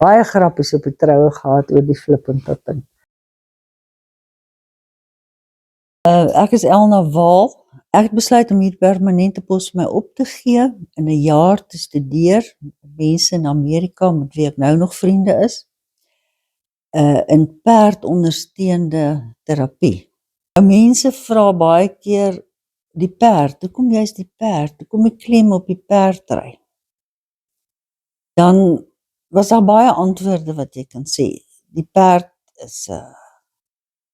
baie grappies op die troue gehad oor die flippenpippin. Ek is Elna Waal. Ek het besluit om hier permanente pos vir my op te gee en 'n jaar te studeer. Mense in Amerika met wie ek nou nog vriende is. In perdondersteunde terapie. Nou mense vra baie keer die perd, hoekom jy's die perd? Hoekom die klem op die perdry? Dan was daar baie antwoorde wat jy kan sê. Die perd is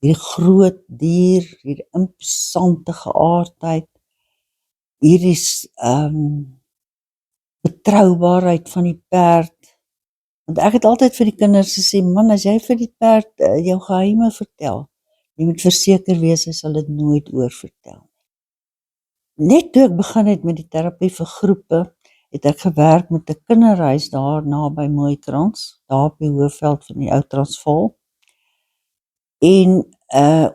hierdie groot dier, hierdie imposante geaardheid, hierdie betroubaarheid van die perd. Want ek het altyd vir die kinders gesê, man, as jy vir die perd jou geheime vertel, jy moet verseker wees, hy sal dit nooit oorvertel. Net toe ek begin het met die terapie vir groepe, het ek gewerk met 'n kinderhuis daar naby Mooikrans, daar op die Hoëveld van die Ou Transvaal. En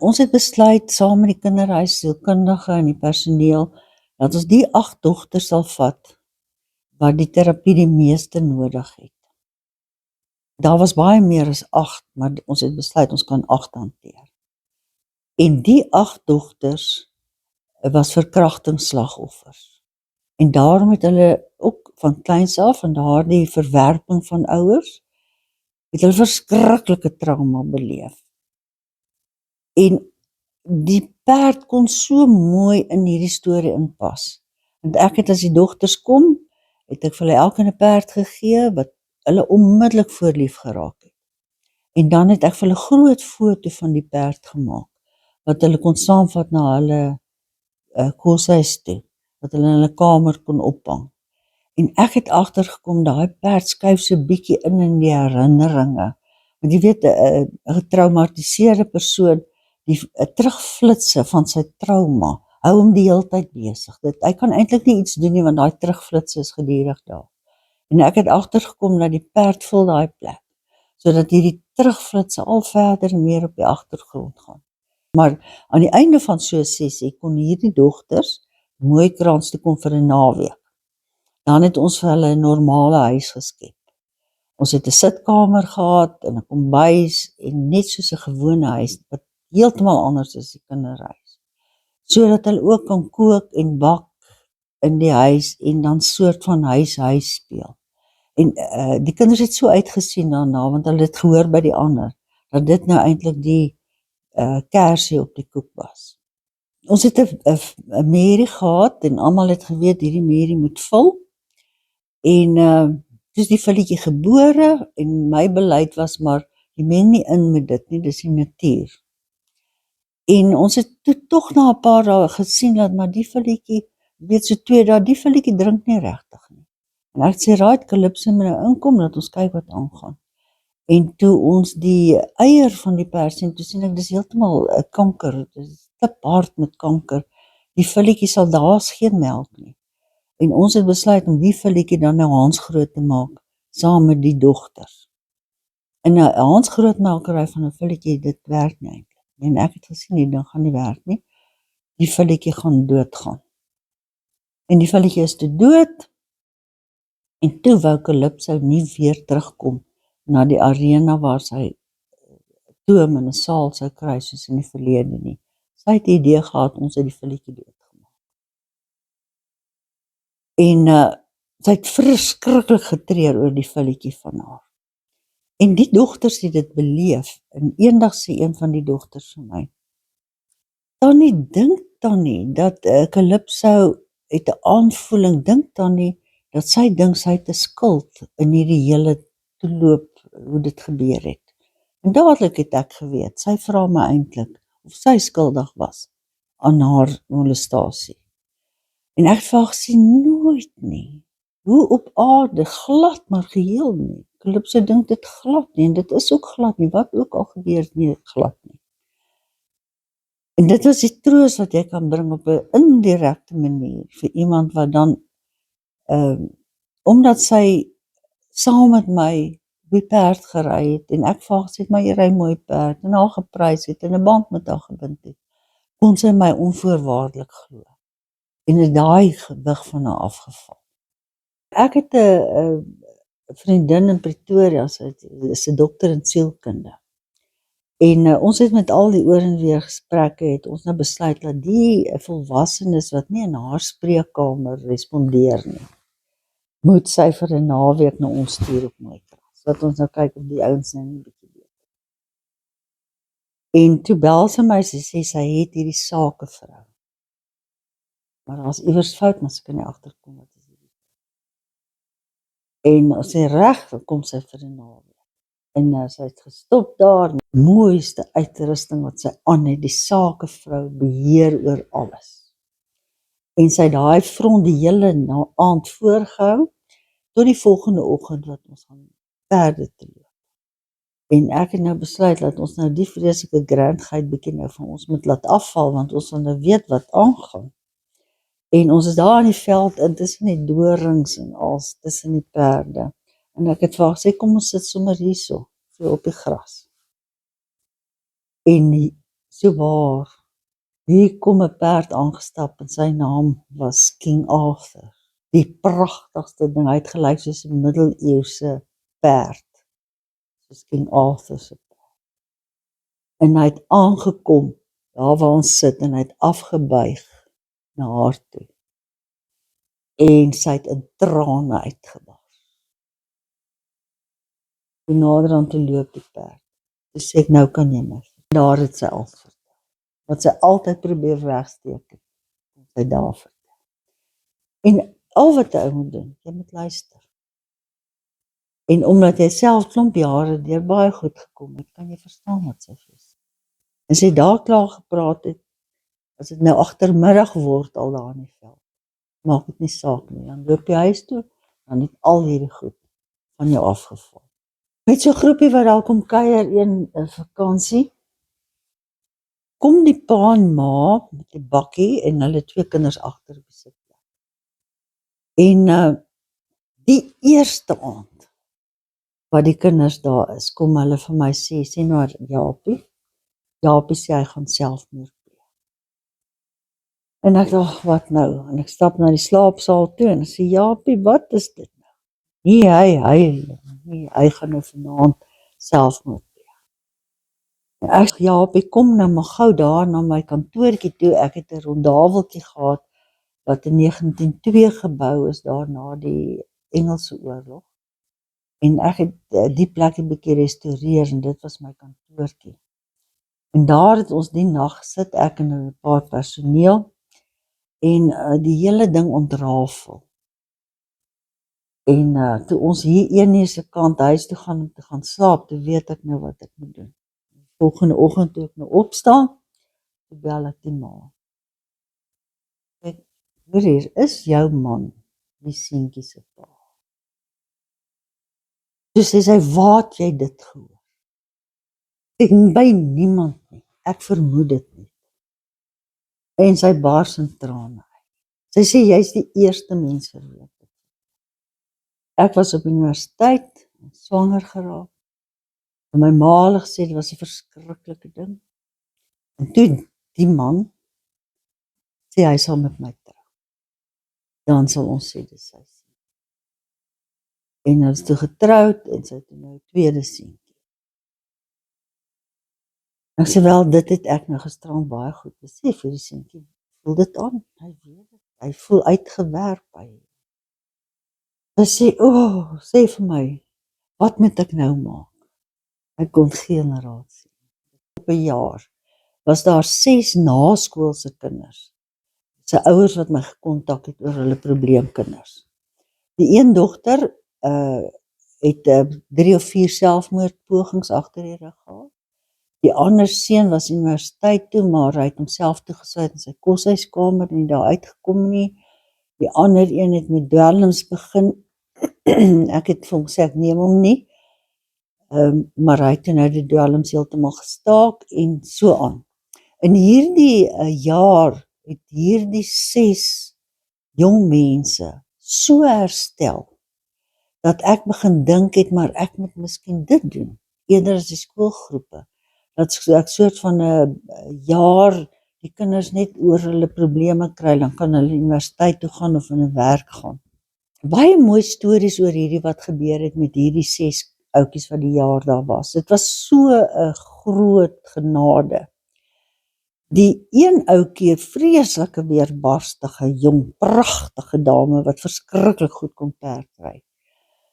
ons het besluit saam met die kinderhuis, sielkundige en die personeel, dat ons die 8 dogters sal vat wat die terapie die meeste nodig het. Daar was baie meer as 8, maar ons het besluit ons kan 8 hanteer. En die 8 dogters was verkrachtingsslagoffers. En daarom het hulle ook van kleins af, van daardie verwerping van ouers, het hulle verskriklike trauma beleef. En die perd kon so mooi in hierdie storie inpas. Want ek het as die dogters kom, het ek vir hulle elkeen 'n perd gegee, wat hulle onmiddellik voorlief geraak het. En dan het ek vir hulle groot foto van die perd gemaak, wat hulle kon saamvat na hulle koshuis toe, wat hulle in hulle kamer kon ophang. En ek het agtergekom, daai perd skuif so bietjie in die herinneringe. Want jy weet, 'n getraumatiseerde persoon, die terugflitse van sy trauma, hou hom die hele tyd besig. Hy kan eintlik nie iets doen nie, want daai terugflitse is gedurig daar. En ek het agtergekom dat die perd vul daai plek, sodat hierdie terugflitse al verder en meer op die agtergrond gaan. Maar aan die einde van so 'n sessie kon hierdie dogters Mooikrans toe kom vir 'n naweek. Dan het ons vir hulle 'n normale huis geskep. Ons het 'n sitkamer gehad en 'n kombuis en net soos 'n gewone huis, wat heeltemal anders as die kinderhuis. Sodat hulle ook kan kook en bak in die huis en dan soort van huis speel. En die kinders het so uitgesien daarna, want hulle het gehoor by die ander, dat dit nou eintlik die kersie op die koek was. Ons het 'n merrie gehad en almal het geweet hierdie merrie moet vul. En dis die filletjie gebore en my beleid was maar, jy meng nie in met dit nie, dis die natuur. En ons het toe tog na 'n paar dae gesien dat maar die filletjie, weet so 2 dae, die filletjie drink nie regtig nie. En ek sê, right, Calypso moet nou inkom, dat ons kyk wat aangaan. En toe ons die eier van die perd sien, toe sien ek, dis heeltemal 'n kanker, dit is kliphard met kanker. Die filletjie sal, daar's geen melk nie. En ons het besluit om die filletjie dan nou hansgroot te maak, saam met die dogters. En 'n hansgrootmakery van 'n filletjie, dit werk nie eintlik. En ek het gesien, die ding gaan nie werk nie. Die filletjie gaan doodgaan. En die filletjie is toe dood, en toe wou Calypso nie weer terugkom na die arena waar sy toom in 'n saal sou kry soos in die verlede nie. Sy het die idee gehad, ons het die filletjie doodgemaak. En sy het verskriklik getreur oor die filletjie van haar. En die dogters het dit beleef, en eendag sê een van die dogters vir my, Tannie, dink Tannie, dat Calypso het 'n aanvoeling, dink Tannie, dat sy dink sy het 'n skuld in hierdie hele toeloop, hoe dit gebeur het. En dadelik het ek geweet, sy vra my eintlik, of sy skuldig was aan haar molestasie. En ek het vir haar gesê, nooit nie. Hoe op aarde, glad maar geheel nie. Calypso dink dit glad nie, en dit is ook glad nie, wat ook al gebeur, nie glad nie. En dit was die troos wat jy kan bring op 'n indirekte manier, vir iemand wat dan, omdat sy saam met my op die perd gery het, en ek vir haar gesê het, maar jy ry mooi perd, en haar geprys het, en 'n band met haar gebind het, kon sy my onvoorwaardelik glo. En het daai gewig van haar afgeval. Ek het 'n vriendin in Pretoria, sy is 'n dokter in sielkunde. En ons het met al die oor en weer gesprekke, het ons nou besluit dat die volwassenes wat nie in haar spreekkamer respondeer nie, moet sy vir 'n naweek na ons stuur op Mooikras, sodat ons nou kyk of die ouens nou nie bietjie beter. En toe bel sy my, sy sê sy het hierdie sakevrou. Maar daar's iewers fout, maar sy kan nie agterkom wat is hierdie. En as sy reg, dan kom sy vir 'n naweek. En sy het gestop daar, die mooiste uitrusting wat sy aan het, die sakevrou beheer oor alles. En sy het daai front die hele aand voorgehou, tot die volgende oggend wat ons gaan perde te loop. En ek het nou besluit dat ons nou die vreeslike grandgeit bietjie nou van ons moet laat afval, want ons wil nou weet wat aangaan. En ons is daar in die veld, in tussen die dorings en als tussen die perde. En ek het vir haar gesê, kom ons sit sommer hierso, so op die gras. En so waar, hier kom 'n perd aangestap en sy naam was King Arthur. Die pragtigste ding, hy het gelyk soos 'n middeleeuse perd, soos King Arthur se perd. En hy het aangekom, daar waar ons sit, en hy het afgebuig na haar toe. En sy het in trane uitgebars. Toe nader aan toe loop die perd. Toe sê ek, nou kan jy my. Daar het sy al vertel. Wat sy altyd probeer wegsteek het, sy daar vertel. En al wat die ou moet doen, jy moet luister. En omdat jy self klomp jare deur baie goed gekom het, kan jy verstaan wat sy sê. En sy daar klaar gepraat het, as dit nou agtermiddag word al daar in die veld, maak dit nie saak nie, dan loop jy huis toe, dan het al hierdie goed van jou afgeval. Met so 'n groepie wat daar kom kuier een vakansie, kom die pa en ma met die bakkie en hulle 2 kinders agter op die sitplek. En die eerste aand wat die kinders daar is, kom hulle vir my sê nou Japie sê hy gaan selfmoord pleeg. En ek dink, wat nou? En ek stap na die slaapsaal toe en ek sê, Japie, wat is dit nou? Nee, hy gaan nou vanaand selfmoord pleeg. En ek sê, Japie, kom nou maar gou daar na my kantoortjie toe, ek het 'n rondaveltjie gehad, wat in 1902 gebou is, daar na die Engelse oorlog. En ek het die plek 'n bietjie restoreer, en dit was my kantoortjie. En daar het ons die nag gesit, ek en 'n paar personeel, en die hele ding ontrafel. En toe ons hier een se kant huis toe gaan om te gaan slaap, toe weet ek nou wat ek moet doen. Volgende oggend toe ek nou opstaan, toe bel ek die ma. Ek, hoor hier, is jou man die seentjie se pa? Toe sê sy, waar het jy dit gehoor? Ek by niemand nie, ek vermoed dit nie. En sy bars in trane. Sy sê, jy's die eerste mens vir wie ek dit. Ek was op universiteit, swanger geraak. En my ma het gesê, dit was 'n verskriklike ding. En toe, die man, sê hy sal met my trou. Dan sal ons sê, dis sy seun. En hulle is toe getroud, en sy het nou 'n tweede seentjie. Ek sê wel, dit het ek nou gisterand baie goed besef, vir die seentjie, voel dit aan, hy weet het, hy voel uitgewerk by. Sy sê, sê vir my, wat moet ek nou maak? Ek kon geen raad sien. Op 'n jaar was daar 6 naskoolse kinders, sy ouers wat my gekontak het oor hulle probleemkinders. Die een dogter het 3 of 4 selfmoordpogings agter die rug gehad. Die ander seun was universiteit toe, maar hy het homself toegesluit in sy koshuiskamer en nie daar uitgekom nie. Die ander een het met dwelms begin. Ek het vir hom gesê, ek neem hom nie. Maar hy het toe nou die dwelms heeltemal gestaak en so aan. In hierdie jaar het hierdie 6 jong mense so herstel, dat ek begin dink het, maar ek moet miskien dit doen, eerder as die skoolgroepe, dat ek soort van 'n jaar die kinders net oor hulle probleme kry, dan kan hulle universiteit toe gaan of in 'n werk gaan. baie mooi stories oor hierdie wat gebeur het met hierdie 6 ouetjies wat die jaar daar was. Dit was so 'n groot genade. Die een ouetjie, 'n vreeslike weerbarstige, jong, pragtige dame wat verskriklik goed kon perdry.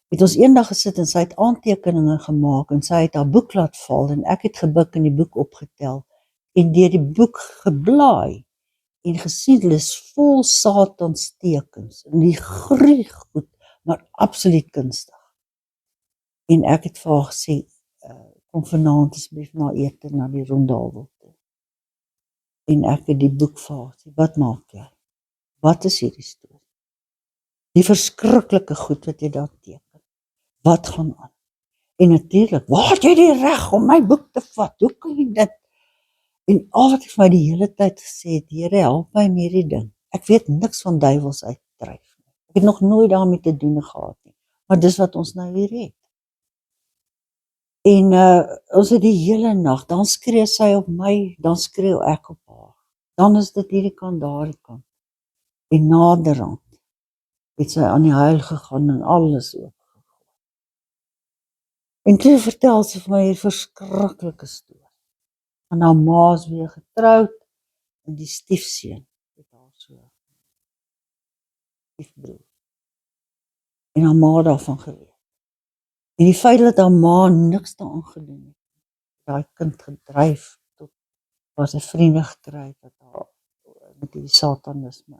Het ons eendag gesit en sy het aantekeninge gemaak en sy het haar boek laat val en ek het gebuk en die boek opgetel en deur die boek geblaai en gesien hulle is vol satanstekens en die groei goed, maar absoluut kunstig. En ek het vir haar gesê, kom vanaand asseblief na ete na die Rondaalwil toe. En ek het die boek vir haar gesê, wat maak jy? Wat is hierdie storie? Die verskriklike goed wat jy daar teken. Wat gaan aan? En natuurlik, waar het jy die reg om my boek te vat? Hoe kan jy dit? En al wat ek vir my die hele tyd gesê het, Here, help my in hierdie ding. Ek weet niks van duiwels uitdryf nie. Ek het nog nooit daarmee te doen gehad nie. Maar dis wat ons nou hier het. En ons het die hele nag, dan skree sy op my, dan skreeu ek op haar. Dan is dit hierdie kant, daardie kant. En naderhand het sy aan die huil gegaan en alles oop. En toe vertel sy vir my 'n verskriklike storie. En haar ma is weer getroud en die stiefseun het haar so stiefbroer. En haar ma daarvan geweet. En die feit dat haar ma niks daaraan gedoen het, daai kind gedryf tot waar sy vriende gekry het wat haar met die satanisme.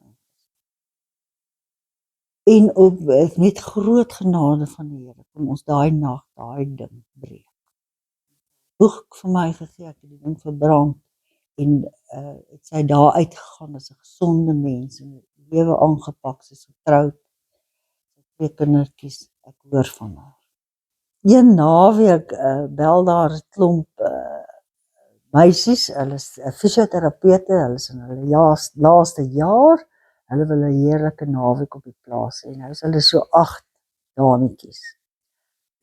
En op met groot genade van die Here kon ons daai nag daai ding breek. Boek vir my gegee, ek het die ding verbrand en het sy daar uitgegaan as 'n gesonde mens en lewe aangepak, sy is getroud, 2 kindertjies, ek hoor van haar. Een naweek bel daar 'n klomp meisies, hulle is fisioterapeute, hulle is in hulle laaste jaar, hulle wil 'n heerlike naweek op die plaas hê en nou is hulle so 8 dametjies.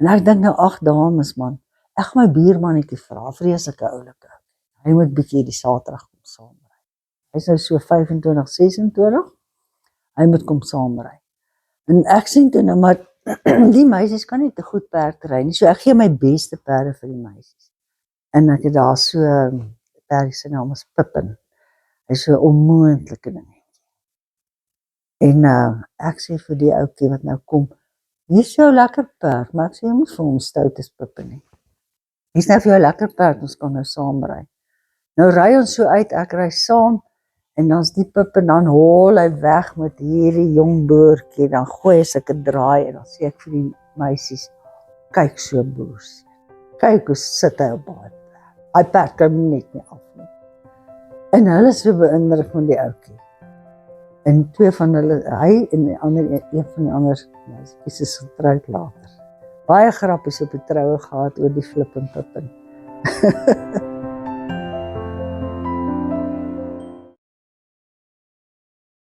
En ek dink nou 8 dames man, ek gaan my buurmannetjie vra, vreeslike oulike. Hy moet bietjie die Saterdag kom saamry. Hy's nou so 25, 26. Hy moet kom saamry. En ek sien toe nou maar die meisies kan nie te goed perdry nie. So ek gee my beste perde vir die meisies. En ek het daar so perdjie se naam is Pippin. Hy's so 'n onmoontlike ding. En ek sê vir die ouetjie wat nou kom, hier is jou lekker perd, maar ek sê jy moet vir hom stout as Pippin nie. Hier's nou vir jou lekker perd, ons kan nou saam ry. Nou ry ons so uit, ek ry saam en dan's die Pippin, dan hol hy weg met hierdie jong boertjie, dan gooi hy sulke draai en dan sê ek vir die meisies, kyk so boos. Kyk hoe sit hy op daai perd. Hy perd kan net nie af nie. En hulle is so beïndruk van die ouetjie. En 2 van hulle, hy en die ander, een van die ander meisies is getroud later. Baie grappies op die troue gehad oor die Flip en Pippin.